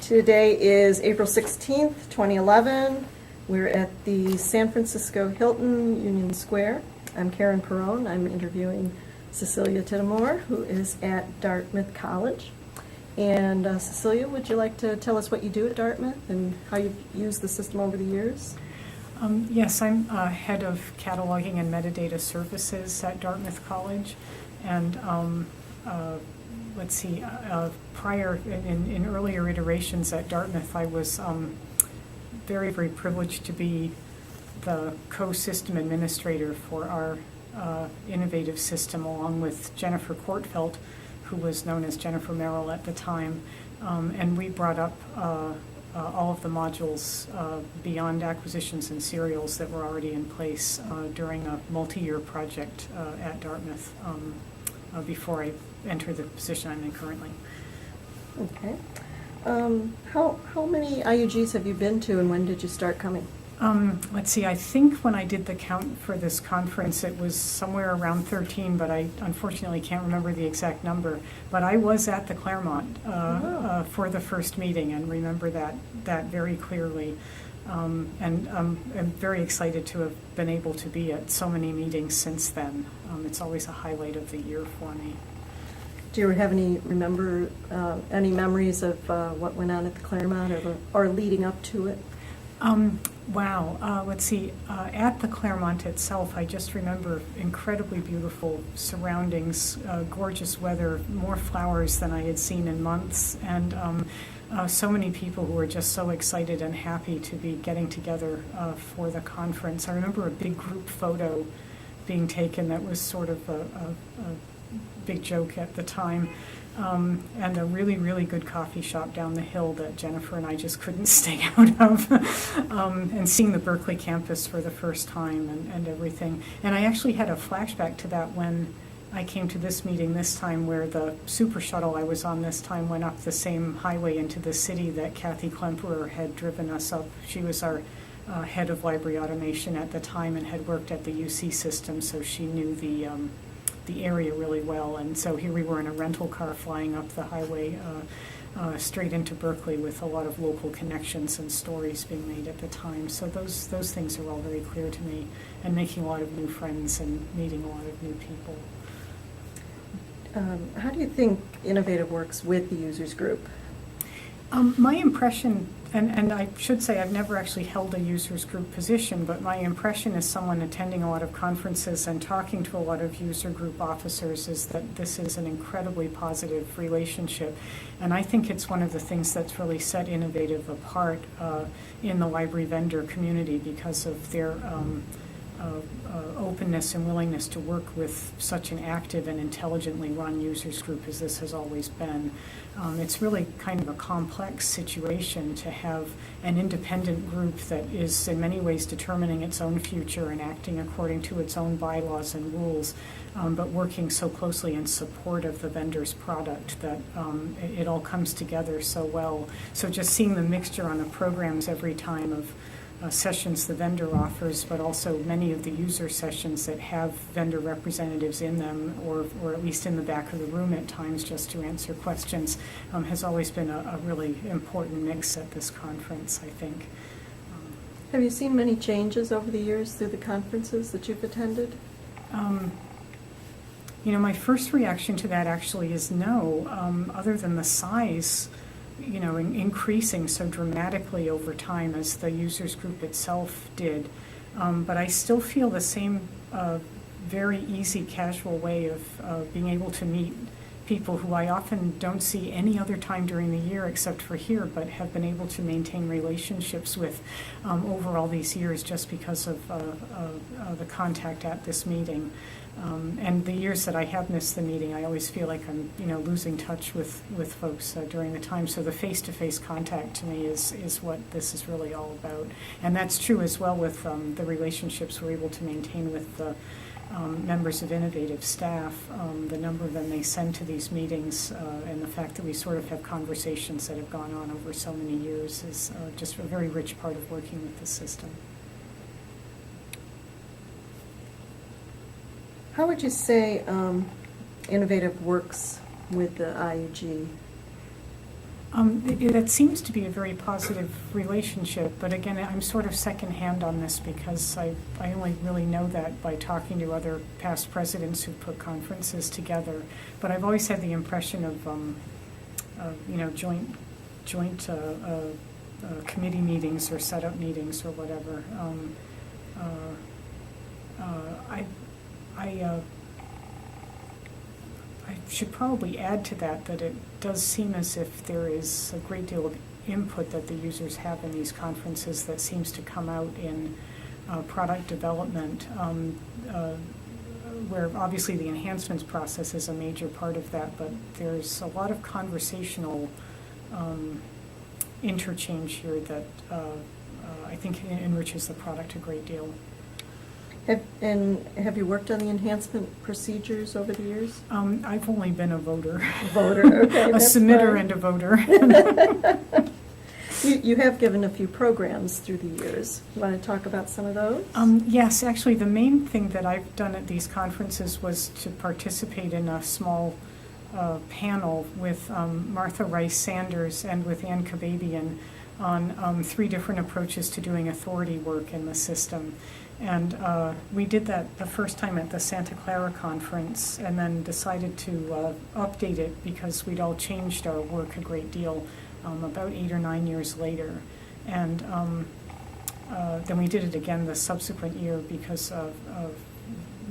Today is April 16th, 2011. We're at the San Francisco Hilton, Union Square. I'm Karen Peron. I'm interviewing Cecilia Tittemore, who is at Dartmouth College. And Cecilia, would you like to tell us what you do at Dartmouth and how you've used the system over the years? Yes, I'm head of cataloging and metadata services at Dartmouth College. And let's see, prior, in earlier iterations at Dartmouth, I was very, very privileged to be the co-system administrator for our innovative system, along with Jennifer Kortfeld, who was known as Jennifer Merrill at the time. And we brought up all of the modules beyond acquisitions and serials that were already in place during a multi-year project at Dartmouth before I entered the position I'm in currently. Okay. How many IUGs have you been to, and when did you start coming? Let's see, I think when I did the count for this conference, it was somewhere around 13, but I unfortunately can't remember the exact number. But I was at the Claremont for the first meeting and remember that very clearly. And I'm very excited to have been able to be at so many meetings since then. It's always a highlight of the year for me. Do you have any memories of what went on at the Claremont or leading up to it? Wow. Let's see. At the Claremont itself, I just remember incredibly beautiful surroundings, gorgeous weather, more flowers than I had seen in months, and so many people who were just so excited and happy to be getting together for the conference. I remember a big group photo being taken that was sort of a big joke at the time. And a really, really good coffee shop down the hill that Jennifer and I just couldn't stay out of. And seeing the Berkeley campus for the first time and everything. And I actually had a flashback to that when I came to this meeting this time, where the super shuttle I was on this time went up the same highway into the city that Kathy Klemperer had driven us up. She was our head of library automation at the time and had worked at the UC system, so she knew the area really well. And so here we were in a rental car flying up the highway straight into Berkeley with a lot of local connections and stories being made at the time. So those things are all very clear to me, and making a lot of new friends and meeting a lot of new people. How do you think Innovative works with the users group? My impression, and I should say I've never actually held a users group position, but my impression as someone attending a lot of conferences and talking to a lot of user group officers is that this is an incredibly positive relationship. And I think it's one of the things that's really set Innovative apart in the library vendor community because of their openness and willingness to work with such an active and intelligently run users group as this has always been. It's really kind of a complex situation to have an independent group that is in many ways determining its own future and acting according to its own bylaws and rules, but working so closely in support of the vendor's product that it all comes together so well. So just seeing the mixture on the programs every time of sessions the vendor offers, but also many of the user sessions that have vendor representatives in them, or at least in the back of the room at times just to answer questions, has always been a really important mix at this conference, I think. Have you seen many changes over the years through the conferences that you've attended? My first reaction to that actually is no, other than the size increasing so dramatically over time as the users group itself did. But I still feel the same very easy, casual way of being able to meet people who I often don't see any other time during the year except for here, but have been able to maintain relationships with over all these years just because of the contact at this meeting. And the years that I have missed the meeting, I always feel like I'm, losing touch with folks during the time. So the face-to-face contact to me is what this is really all about. And that's true as well with the relationships we're able to maintain with the members of Innovative staff, the number of them they send to these meetings, and the fact that we sort of have conversations that have gone on over so many years is just a very rich part of working with the system. How would you say Innovative works with the IUG? That seems to be a very positive relationship, but again, I'm sort of secondhand on this because I only really know that by talking to other past presidents who put conferences together. But I've always had the impression of joint committee meetings or setup meetings or whatever. I should probably add to that it does seem as if there is a great deal of input that the users have in these conferences that seems to come out in product development, where obviously the enhancements process is a major part of that, but there's a lot of conversational interchange here that I think enriches the product a great deal. Have you worked on the enhancement procedures over the years? I've only been a voter. Okay. A submitter fine. and a voter. You have given a few programs through the years. You want to talk about some of those? Yes, actually the main thing that I've done at these conferences was to participate in a small panel with Martha Rice Sanders and with Ann Kababian on 3 different approaches to doing authority work in the system. And we did that the first time at the Santa Clara conference and then decided to update it because we'd all changed our work a great deal about 8 or 9 years later. And then we did it again the subsequent year because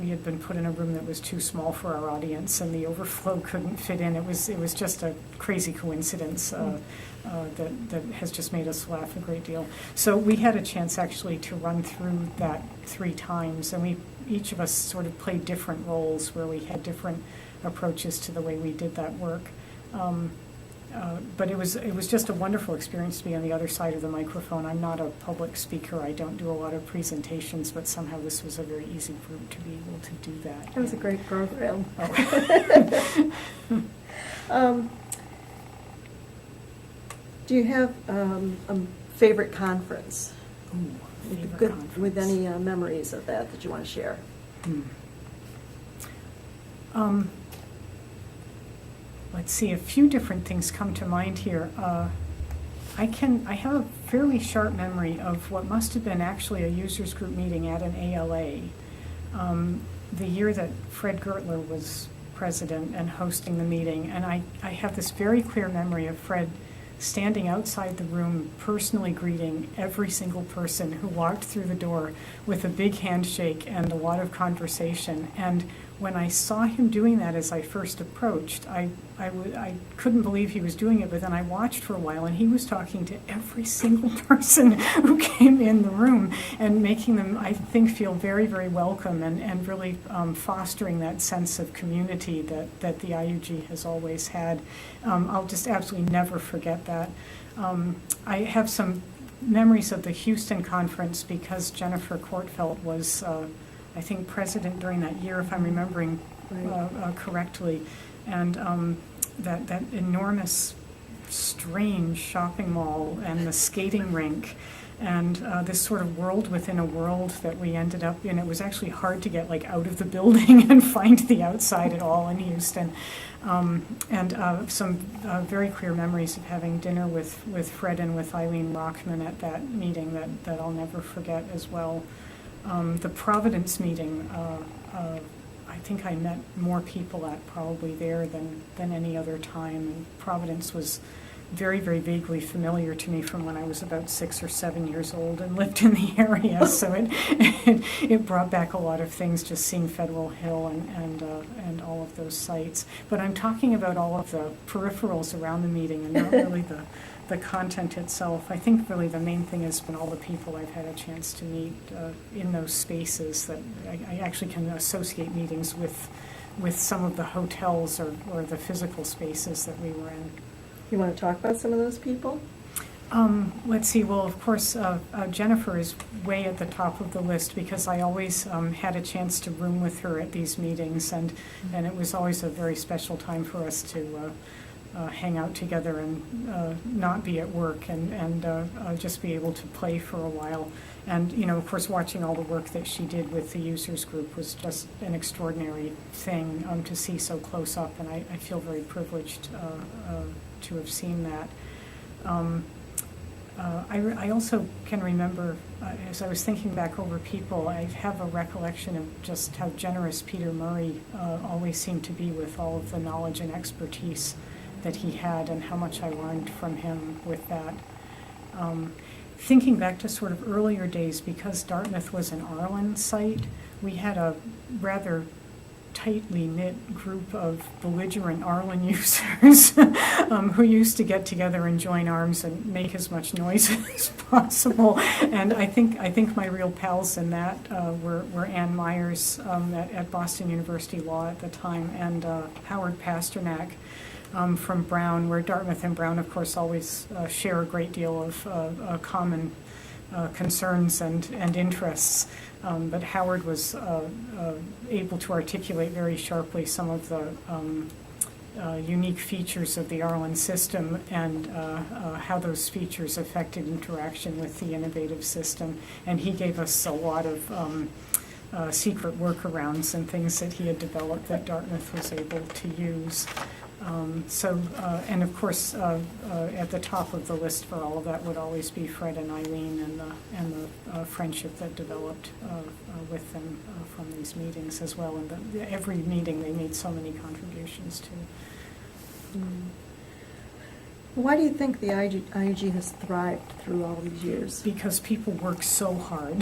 we had been put in a room that was too small for our audience and the overflow couldn't fit in. It was just a crazy coincidence that has just made us laugh a great deal. So we had a chance actually to run through that 3 times, and each of us sort of played different roles where we had different approaches to the way we did that work. But it was just a wonderful experience to be on the other side of the microphone. I'm not a public speaker. I don't do a lot of presentations, but somehow this was a very easy group to be able to do that. It was a great program. Oh. Do you have a favorite conference? Ooh, favorite Good, conference. with any memories of that you want to share? Let's see, a few different things come to mind here. I have a fairly sharp memory of what must have been actually a users group meeting at an ALA. The year that Fred Gertler was president and hosting the meeting, and I have this very clear memory of Fred standing outside the room, personally greeting every single person who walked through the door with a big handshake and a lot of conversation. And when I saw him doing that as I first approached, I couldn't believe he was doing it, but then I watched for a while and he was talking to every single person who came in the room and making them, I think, feel very, very welcome and really fostering that sense of community that the IUG has always had. I'll just absolutely never forget that. I have some memories of the Houston conference because Jennifer Kortfeld was I think president during that year, if I'm remembering correctly, and that enormous, strange shopping mall and the skating rink, and this sort of world within a world that we ended up in. It was actually hard to get out of the building and find the outside at all in Houston. And some very clear memories of having dinner with Fred and with Eileen Rockman at that meeting that I'll never forget as well. The Providence meeting, I think I met more people at probably there than any other time. And Providence was very, very vaguely familiar to me from when I was about 6 or 7 years old and lived in the area. So it brought back a lot of things, just seeing Federal Hill and all of those sites. But I'm talking about all of the peripherals around the meeting and not really the content itself. I think really the main thing has been all the people I've had a chance to meet in those spaces that I actually can associate meetings with some of the hotels or the physical spaces that we were in. You want to talk about some of those people? Let's see. Well, of course, Jennifer is way at the top of the list because I always had a chance to room with her at these meetings, and it was always a very special time for us to hang out together and not be at work and just be able to play for a while. And, of course, watching all the work that she did with the users group was just an extraordinary thing to see so close up, and I feel very privileged to have seen that. I also can remember, as I was thinking back over people, I have a recollection of just how generous Peter Murray always seemed to be with all of the knowledge and expertise that he had, and how much I learned from him with that. Thinking back to sort of earlier days, because Dartmouth was an Arlen site, we had a rather tightly knit group of belligerent Arlen users who used to get together and join arms and make as much noise as possible. And I think my real pals in that were Ann Myers at Boston University Law at the time, and Howard Pasternak from Brown, where Dartmouth and Brown, of course, always share a great deal of common concerns and interests. But Howard was able to articulate very sharply some of the unique features of the Arlen system, and how those features affected interaction with the innovative system. And he gave us a lot of secret workarounds and things that he had developed that Dartmouth was able to use. And of course, at the top of the list for all of that would always be Fred and Eileen, and the friendship that developed with them from these meetings as well. And every meeting they made so many contributions to. Why do you think the IUG has thrived through all these years? Because people work so hard.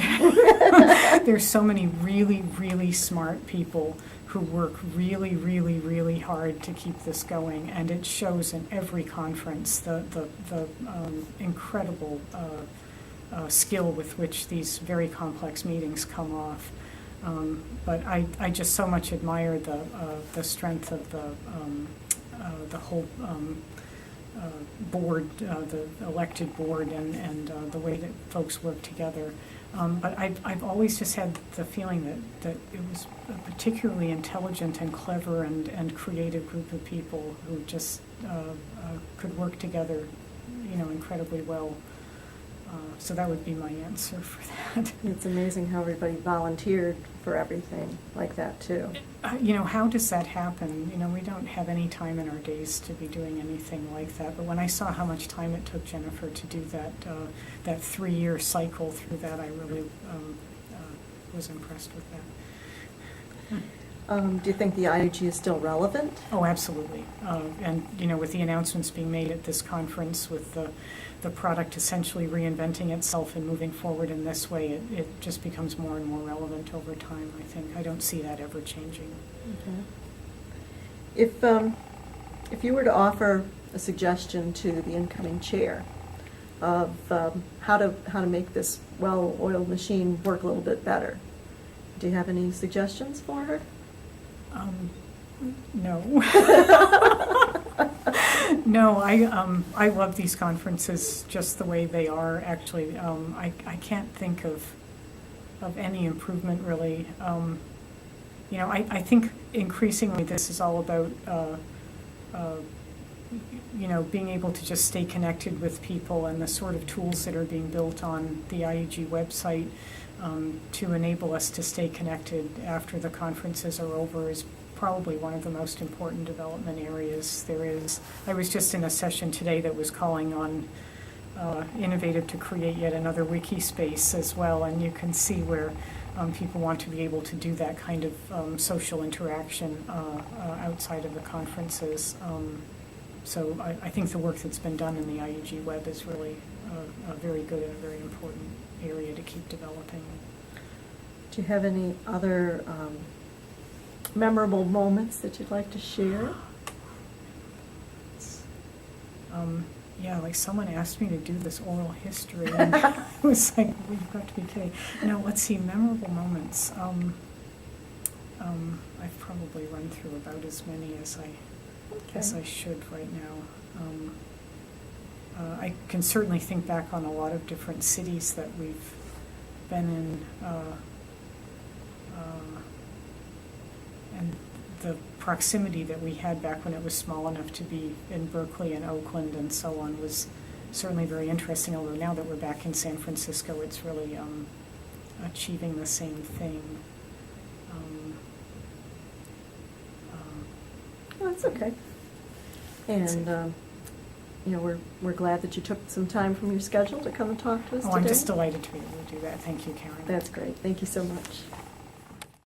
There's so many really, really smart people who work really, really, really hard to keep this going, and it shows in every conference the incredible skill with which these very complex meetings come off. But I just so much admire the strength of the whole board, the elected board, and the way that folks work together. But I've always just had the feeling that it was a particularly intelligent and clever and creative group of people who just could work together, incredibly well. So that would be my answer for that. It's amazing how everybody volunteered for everything like that, too. How does that happen? We don't have any time in our days to be doing anything like that. But when I saw how much time it took Jennifer to do that 3-year cycle through that, I really was impressed with that. Do you think the IUG is still relevant? Oh, absolutely. And with the announcements being made at this conference, with the product essentially reinventing itself and moving forward in this way, it just becomes more and more relevant over time, I think. I don't see that ever changing. Okay. If you were to offer a suggestion to the incoming chair of how to make this well-oiled machine work a little bit better, do you have any suggestions for her? No. No, I love these conferences just the way they are, actually. I can't think of any improvement, really. I think increasingly this is all about being able to just stay connected with people, and the sort of tools that are being built on the IUG website to enable us to stay connected after the conferences are over is probably one of the most important development areas there is. I was just in a session today that was calling on Innovative to create yet another wiki space as well, and you can see where people want to be able to do that kind of social interaction outside of the conferences. So I think the work that's been done in the IUG web is really a very good and a very important area to keep developing. Do you have any other memorable moments that you'd like to share? Yeah, like someone asked me to do this oral history, and I was like, well, you've got to be kidding. No, let's see, memorable moments. I've probably run through about as many as I should right now. I can certainly think back on a lot of different cities that we've been in, and the proximity that we had back when it was small enough to be in Berkeley and Oakland and so on was certainly very interesting, although now that we're back in San Francisco, it's really achieving the same thing. Oh, that's okay. And we're glad that you took some time from your schedule to come and talk to us Oh, today. I'm just delighted to be able to do that. Thank you, Karen. That's great. Thank you so much.